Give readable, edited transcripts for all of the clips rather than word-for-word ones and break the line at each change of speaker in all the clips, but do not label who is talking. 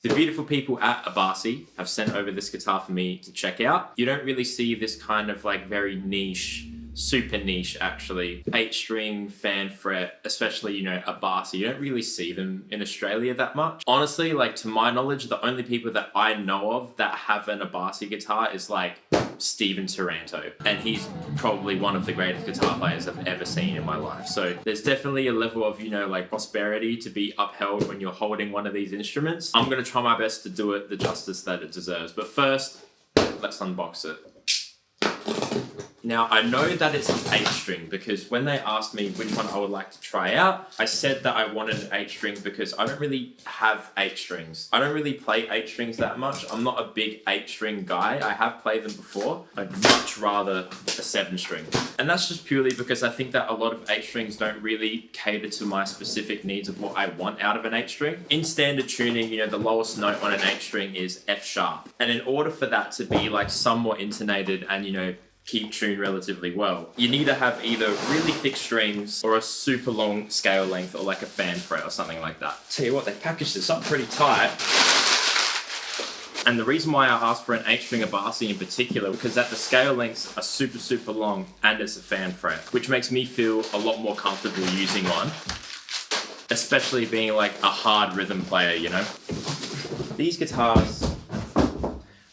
The beautiful people at Abasi have sent over this guitar for me to check out. You don't really see this kind of like very niche, super niche actually, 8-string fan fret, especially, you know, Abasi. You don't really see them in Australia that much. Honestly, like to my knowledge, the only people that I know of that have an Abasi guitar is like Steven Taranto, and he's probably one of the greatest guitar players I've ever seen in my life. So there's definitely a level of, you know, like prosperity to be upheld when you're holding one of these instruments. I'm gonna try my best to do it the justice that it deserves, but first, let's unbox it. Now, I know that it's an 8-string because when they asked me which one I would like to try out, I said that I wanted an 8-string because I don't really have 8 strings. I don't really play 8 strings that much. I'm not a big 8-string guy. I have played them before. I'd much rather a 7-string. And that's just purely because I think that a lot of 8 strings don't really cater to my specific needs of what I want out of an 8-string. In standard tuning, you know, the lowest note on an 8-string is F sharp. And in order for that to be like somewhat intonated and, you know, keep tuned relatively well, you need to have either really thick strings or a super long scale length or like a fan fret or something like that. Tell you what, they packaged this up pretty tight. And the reason why I asked for an 8-string Abasi in particular, because that the scale lengths are super, super long and it's a fan fret, which makes me feel a lot more comfortable using one, especially being like a hard rhythm player, you know? These guitars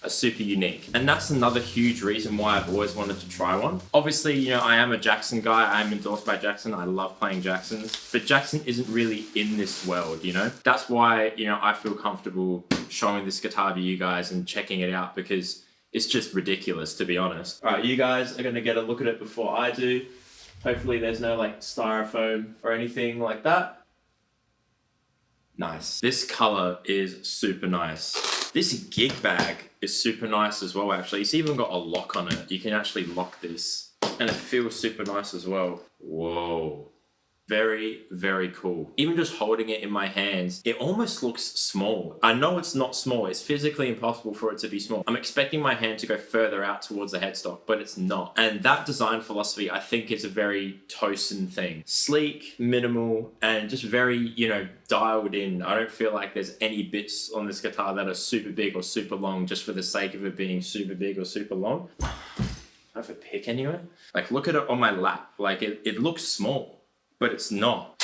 are super unique. And that's another huge reason why I've always wanted to try one. Obviously, you know, I am a Jackson guy. I am endorsed by Jackson. I love playing Jacksons, but Jackson isn't really in this world, you know? That's why, you know, I feel comfortable showing this guitar to you guys and checking it out because it's just ridiculous, to be honest. All right, you guys are gonna get a look at it before I do. Hopefully there's no like styrofoam or anything like that. Nice. This color is super nice. This gig bag is super nice as well, actually. It's even got a lock on it. You can actually lock this and it feels super nice as well. Whoa. Very, very cool. Even just holding it in my hands, it almost looks small. I know it's not small. It's physically impossible for it to be small. I'm expecting my hand to go further out towards the headstock, but it's not. And that design philosophy, I think, is a very Tosin thing. Sleek, minimal, and just very, you know, dialed in. I don't feel like there's any bits on this guitar that are super big or super long just for the sake of it being super big or super long. I have a pick anyway. Like, look at it on my lap. Like, it looks small, but it's not.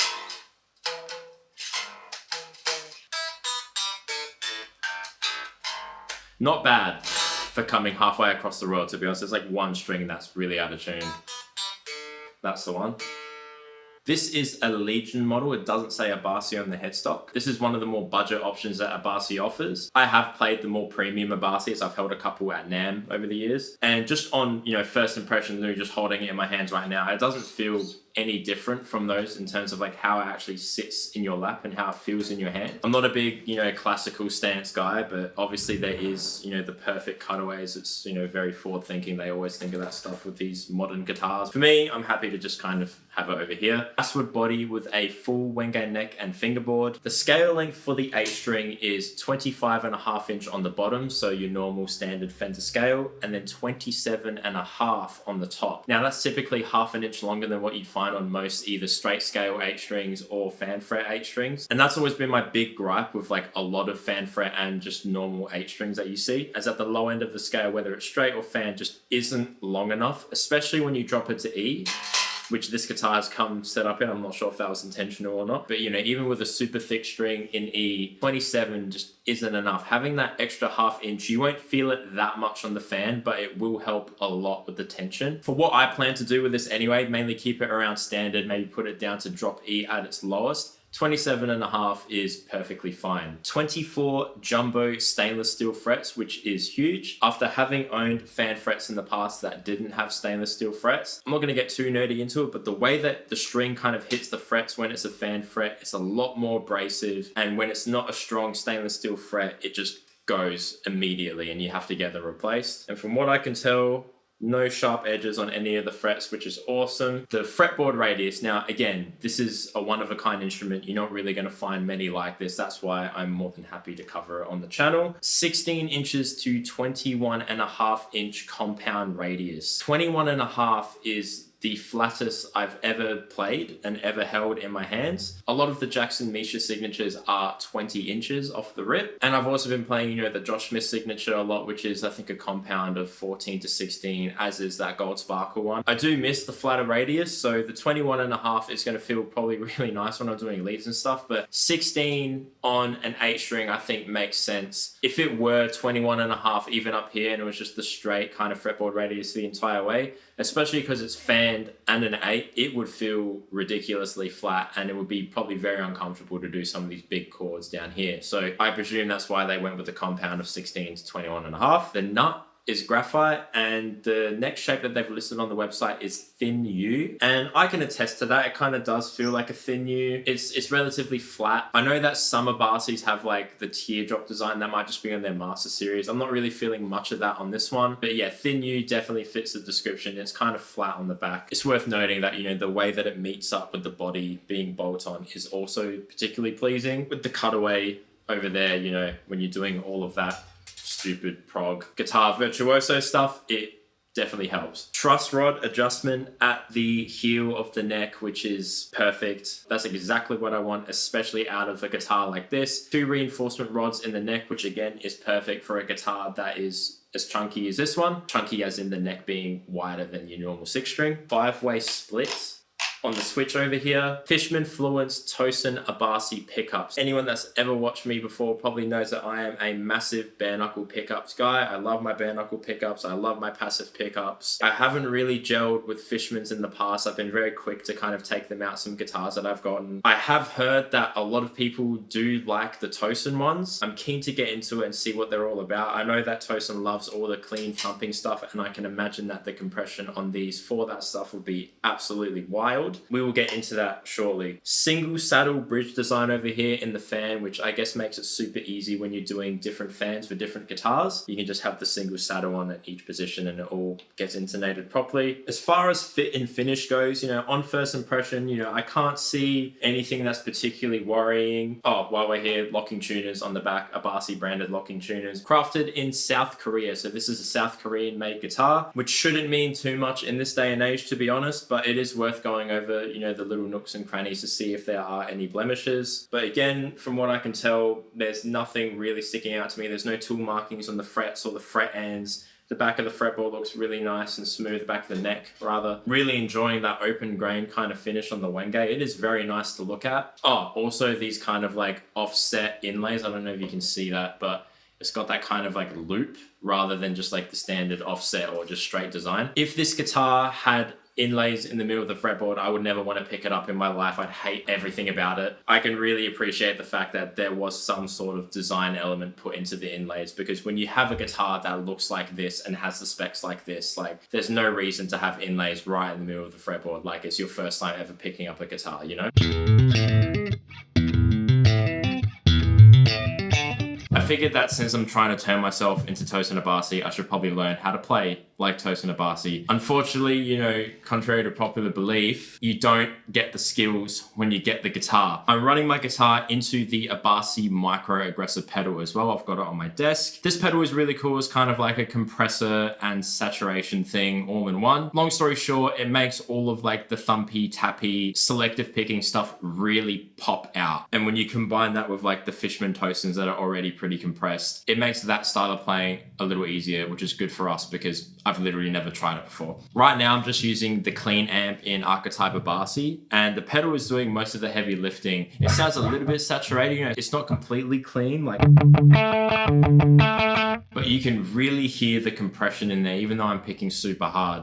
Not bad for coming halfway across the world, to be honest. There's like one string that's really out of tune. That's the one. This is a Legion model. It doesn't say Abasi on the headstock. This is one of the more budget options that Abasi offers. I have played the more premium Abasis. I've held a couple at NAMM over the years. And just on, you know, first impressions, just holding it in my hands right now, it doesn't feel any different from those in terms of like how it actually sits in your lap and how it feels in your hand. I'm not a big, you know, classical stance guy, but obviously there is, you know, the perfect cutaways. It's, you know, very forward thinking. They always think of that stuff with these modern guitars. For me, I'm happy to just kind of have it over here. Basswood body with a full Wenge neck and fingerboard. The scale length for the 8-string is 25.5 inch on the bottom, so your normal standard Fender scale, and then 27.5 on the top. Now that's typically half an inch longer than what you'd find on most either straight scale 8 strings or fan fret 8 strings. And that's always been my big gripe with like a lot of fan fret and just normal 8 strings that you see, as at the low end of the scale, whether it's straight or fan, just isn't long enough, especially when you drop it to E, which this guitar has come set up in. I'm not sure if that was intentional or not, but you know, even with a super thick string in E, 27 just isn't enough. Having that extra half inch, you won't feel it that much on the fan, but it will help a lot with the tension. For what I plan to do with this anyway, mainly keep it around standard, maybe put it down to drop E at its lowest. 27.5 is perfectly fine. 24 jumbo stainless steel frets, which is huge. After having owned fan frets in the past that didn't have stainless steel frets, I'm not gonna get too nerdy into it, but the way that the string kind of hits the frets when it's a fan fret, it's a lot more abrasive. And when it's not a strong stainless steel fret, it just goes immediately and you have to get them replaced. And from what I can tell, no sharp edges on any of the frets, which is awesome. The fretboard radius, now again, this is a one-of-a-kind instrument. You're not really going to find many like this. That's why I'm more than happy to cover it on the channel. 16 inches to 21.5 inch compound radius. 21.5 is the flattest I've ever played and ever held in my hands. A lot of the Jackson Misha signatures are 20 inches off the rip. And I've also been playing, you know, the Josh Smith signature a lot, which is I think a compound of 14 to 16, as is that Gold Sparkle one. I do miss the flatter radius, so the 21.5 is going to feel probably really nice when I'm doing leads and stuff, but 16 on an 8 string I think makes sense. If it were 21.5 even up here and it was just the straight kind of fretboard radius the entire way, especially because it's fanned and an 8, it would feel ridiculously flat and it would be probably very uncomfortable to do some of these big chords down here. So I presume that's why they went with the compound of 16 to 21.5. The nut is graphite, and the neck shape that they've listed on the website is thin U, and I can attest to that. It kind of does feel like a thin U. It's relatively flat. I know that some Abasis have like the teardrop design that might just be on their master series. I'm not really feeling much of that on this one, but yeah, thin U definitely fits the description. It's kind of flat on the back. It's worth noting that, you know, the way that it meets up with the body being bolt on is also particularly pleasing, with the cutaway over there, you know, when you're doing all of that stupid prog guitar virtuoso stuff, it definitely helps. Truss rod adjustment at the heel of the neck, which is perfect. That's exactly what I want, especially out of a guitar like this. 2 reinforcement rods in the neck, which again is perfect for a guitar that is as chunky as this one. Chunky as in the neck being wider than your normal 6-string. 5-way split on the switch over here. Fishman Fluence Tosin Abasi pickups. Anyone that's ever watched me before probably knows that I am a massive bare knuckle pickups guy. I love my bare knuckle pickups. I love my passive pickups. I haven't really gelled with Fishmans in the past. I've been very quick to kind of take them out some guitars that I've gotten. I have heard that a lot of people do like the Tosin ones. I'm keen to get into it and see what they're all about. I know that Tosin loves all the clean thumping stuff, and I can imagine that the compression on these for that stuff would be absolutely wild. We will get into that shortly. Single saddle bridge design over here in the fan, which I guess makes it super easy when you're doing different fans for different guitars. You can just have the single saddle on at each position and it all gets intonated properly. As far as fit and finish goes, you know, on first impression, you know, I can't see anything that's particularly worrying. Oh, while we're here, locking tuners on the back, Abasi branded locking tuners. Crafted in South Korea. So this is a South Korean made guitar, which shouldn't mean too much in this day and age, to be honest, but it is worth going over, you know, the little nooks and crannies to see if there are any blemishes. But again, from what I can tell, there's nothing really sticking out to me. There's no tool markings on the frets or the fret ends. The back of the fretboard looks really nice and smooth, the back of the neck rather. Really enjoying that open grain kind of finish on the Wenge. It is very nice to look at. Oh, also these kind of like offset inlays. I don't know if you can see that, but it's got that kind of like loop rather than just like the standard offset or just straight design. If this guitar had inlays in the middle of the fretboard, I would never want to pick it up in my life. I'd hate everything about it. I can really appreciate the fact that there was some sort of design element put into the inlays, because when you have a guitar that looks like this and has the specs like this, like there's no reason to have inlays right in the middle of the fretboard like it's your first time ever picking up a guitar, you know? I figured that since I'm trying to turn myself into Tosin Abasi, I should probably learn how to play like Tosin Abasi. Unfortunately, you know, contrary to popular belief, you don't get the skills when you get the guitar. I'm running my guitar into the Abasi micro aggressive pedal as well. I've got it on my desk. This pedal is really cool. It's kind of like a compressor and saturation thing all in one. Long story short, it makes all of like the thumpy, tappy, selective picking stuff really pop out. And when you combine that with like the Fishman Tosins that are already pretty compressed, it makes that style of playing a little easier, which is good for us because I've literally never tried it before. Right now, I'm just using the clean amp in Archetype Abasi, and the pedal is doing most of the heavy lifting. It sounds a little bit saturated, you know, it's not completely clean, like, but you can really hear the compression in there, even though I'm picking super hard.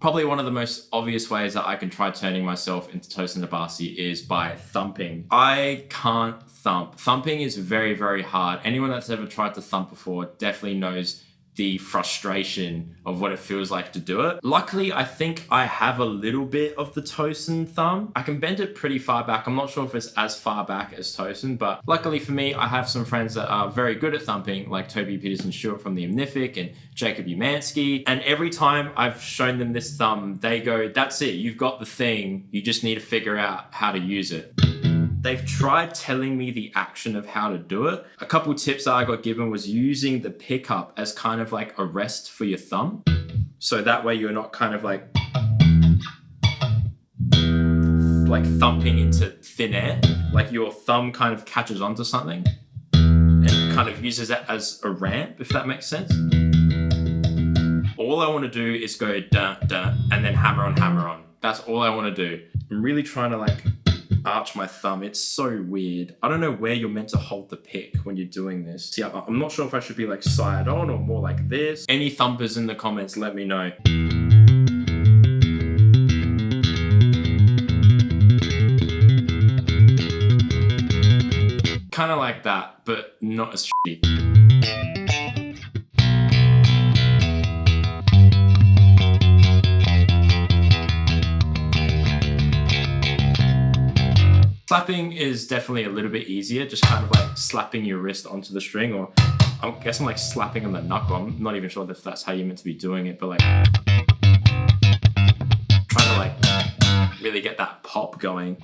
Probably one of the most obvious ways that I can try turning myself into Tosin Abasi is by thumping. I can't thump. Thumping is very, very hard. Anyone that's ever tried to thump before definitely knows the frustration of what it feels like to do it. Luckily, I think I have a little bit of the Tosin thumb. I can bend it pretty far back. I'm not sure if it's as far back as Tosin, but luckily for me, I have some friends that are very good at thumping, like Toby Peterson-Stewart from the Omnific and Jacob Umansky. And every time I've shown them this thumb, they go, that's it, you've got the thing. You just need to figure out how to use it. They've tried telling me the action of how to do it. A couple tips that I got given was using the pickup as kind of like a rest for your thumb. So that way you're not kind of like thumping into thin air. Like your thumb kind of catches onto something and kind of uses it as a ramp, if that makes sense. All I want to do is go da da and then hammer on. That's all I want to do. I'm really trying to like arch my thumb. It's so weird. I don't know where you're meant to hold the pick when you're doing this. See, I'm not sure if I should be like side on or more like this. Any thumpers in the comments, let me know. Kind of like that, but not as shitty. Slapping is definitely a little bit easier, just kind of like slapping your wrist onto the string, or I guess I'm like slapping on the knuckle. I'm not even sure if that's how you're meant to be doing it, but like trying to like really get that pop going.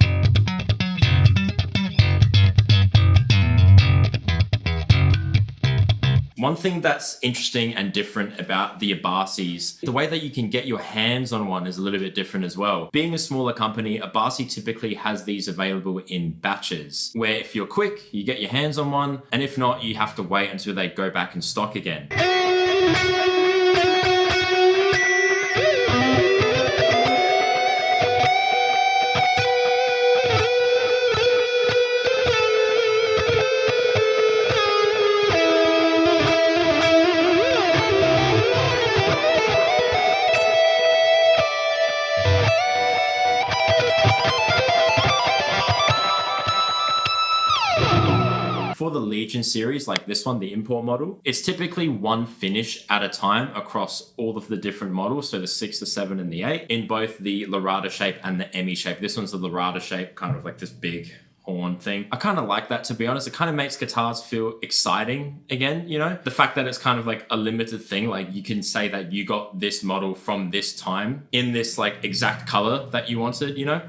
One thing that's interesting and different about the Abasis, the way that you can get your hands on one is a little bit different as well. Being a smaller company, Abasi typically has these available in batches, where if you're quick, you get your hands on one, and if not, you have to wait until they go back in stock again. For the Legion series, like this one, the import model, it's typically one finish at a time across all of the different models. So the 6, the 7, and the 8 in both the Lorada shape and the Emmy shape. This one's the Lorada shape, kind of like this big horn thing. I kind of like that, to be honest. It kind of makes guitars feel exciting again, you know? The fact that it's kind of like a limited thing, like you can say that you got this model from this time in this like exact color that you wanted, you know?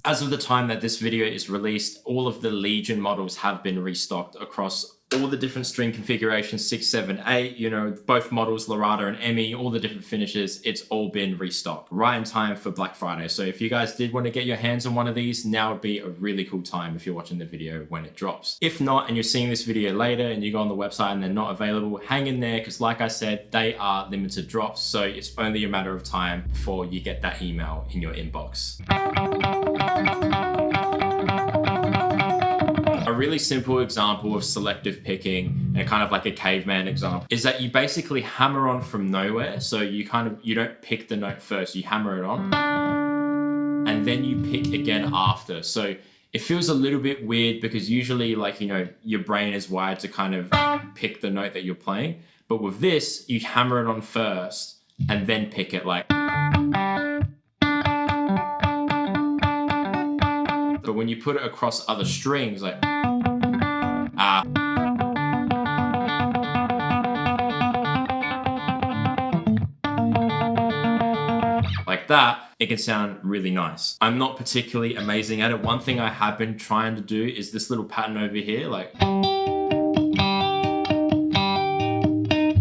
As of the time that this video is released, all of the Legion models have been restocked across all the different string configurations, 6, 7, 8, you know, both models, Lorada and Emmy, all the different finishes, it's all been restocked right in time for Black Friday. So if you guys did want to get your hands on one of these, now would be a really cool time if you're watching the video when it drops. If not, and you're seeing this video later and you go on the website and they're not available, hang in there, because like I said, they are limited drops. So it's only a matter of time before you get that email in your inbox. A really simple example of selective picking, and kind of like a caveman example, is that you basically hammer on from nowhere. So you don't pick the note first, you hammer it on, and then you pick again after. So it feels a little bit weird because usually, like, you know, your brain is wired to kind of pick the note that you're playing. But with this, you hammer it on first and then pick it, like. But when you put it across other strings, like that, it can sound really nice. I'm not particularly amazing at it. One thing I have been trying to do is this little pattern over here, like.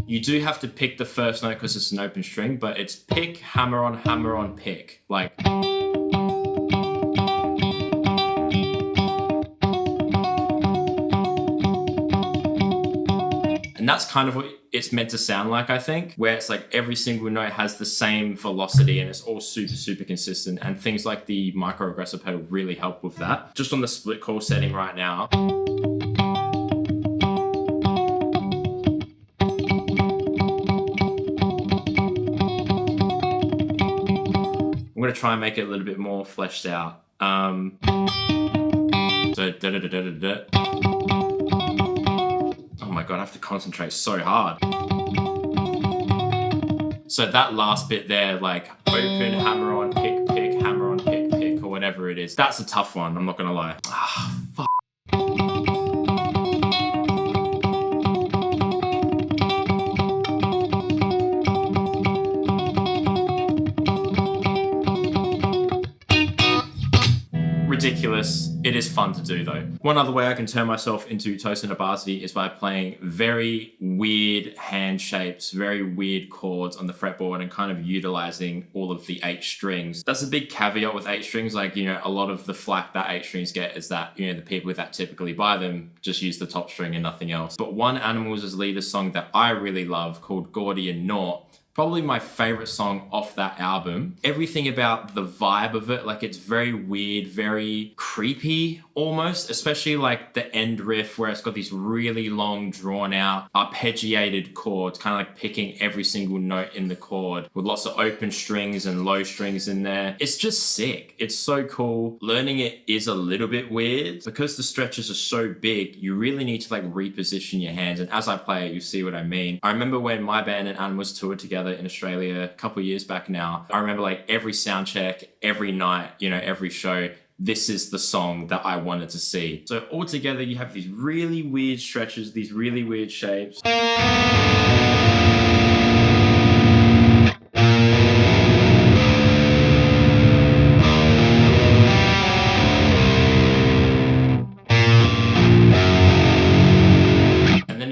You do have to pick the first note because it's an open string, but it's pick, hammer on, pick. Like. And that's kind of what it's meant to sound like, I think, where it's like every single note has the same velocity and it's all super, super consistent. And things like the micro aggressor pedal really help with that. Just on the split call setting right now. I'm gonna try and make it a little bit more fleshed out. So da-da-da-da-da-da. Oh my God, I have to concentrate so hard. So that last bit there, like open, hammer on, pick, pick, hammer on, pick, pick, or whatever it is. That's a tough one, I'm not gonna lie. Ah, fuck. It is fun to do though. One other way I can turn myself into Tosin Abasi is by playing very weird hand shapes, very weird chords on the fretboard and kind of utilizing all of the 8 strings. That's a big caveat with 8 strings. Like, you know, a lot of the flack that 8 strings get is that, you know, the people that typically buy them just use the top string and nothing else. But one Animals as Leaders song that I really love called Gordian Knot, probably my favorite song off that album. Everything about the vibe of it, like it's very weird, very creepy almost, especially like the end riff where it's got these really long drawn out arpeggiated chords, kind of like picking every single note in the chord with lots of open strings and low strings in there. It's just sick. It's so cool. Learning it is a little bit weird because the stretches are so big. You really need to like reposition your hands. And as I play it, you see what I mean. I remember when my band and Animals toured together in Australia a couple of years back now. I remember like every sound check, every night, you know, every show, this is the song that I wanted to see. So altogether you have these really weird stretches, these really weird shapes.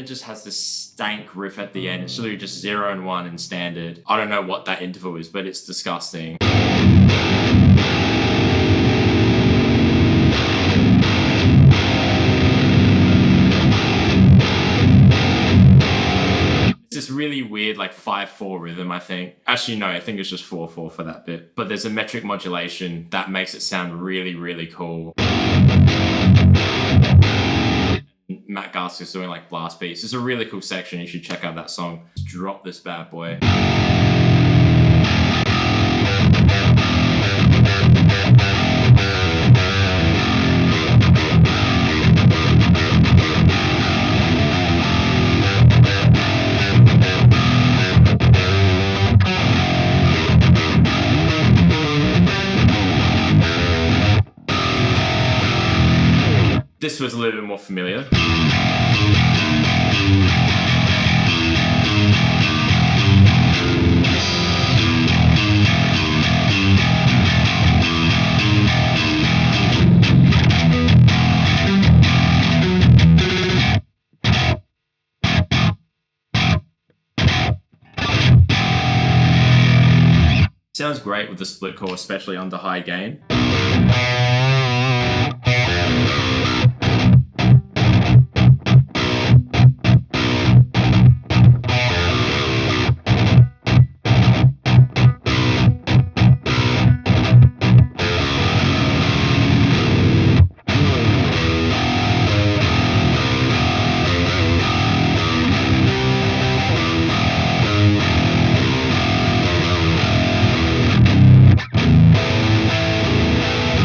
Just has this stank riff at the end. It's literally just 0 and 1 in standard. I don't know what that interval is, but it's disgusting. It's this really weird like 5/4 rhythm, I think. Actually, no, I think it's just 4/4 for that bit. But there's a metric modulation that makes it sound really, really cool. Matt Garska's doing like blast beats. It's a really cool section. You should check out that song. Let's drop this bad boy. This was a little bit more familiar. Sounds great with the split chord, especially under high gain.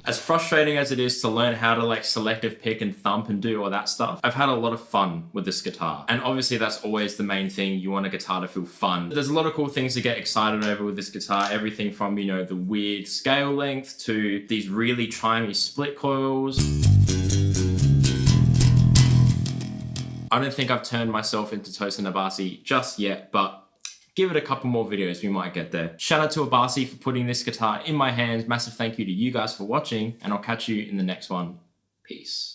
As frustrating as it is to learn how to like selective pick and thump and do all that stuff, I've had a lot of fun with this guitar. And obviously that's always the main thing. You want a guitar to feel fun. There's a lot of cool things to get excited over with this guitar. Everything from, you know, the weird scale length to these really chimey split coils. I don't think I've turned myself into Tosin Abasi just yet, but give it a couple more videos, we might get there. Shout out to Abasi for putting this guitar in my hands. Massive thank you to you guys for watching, and I'll catch you in the next one. Peace.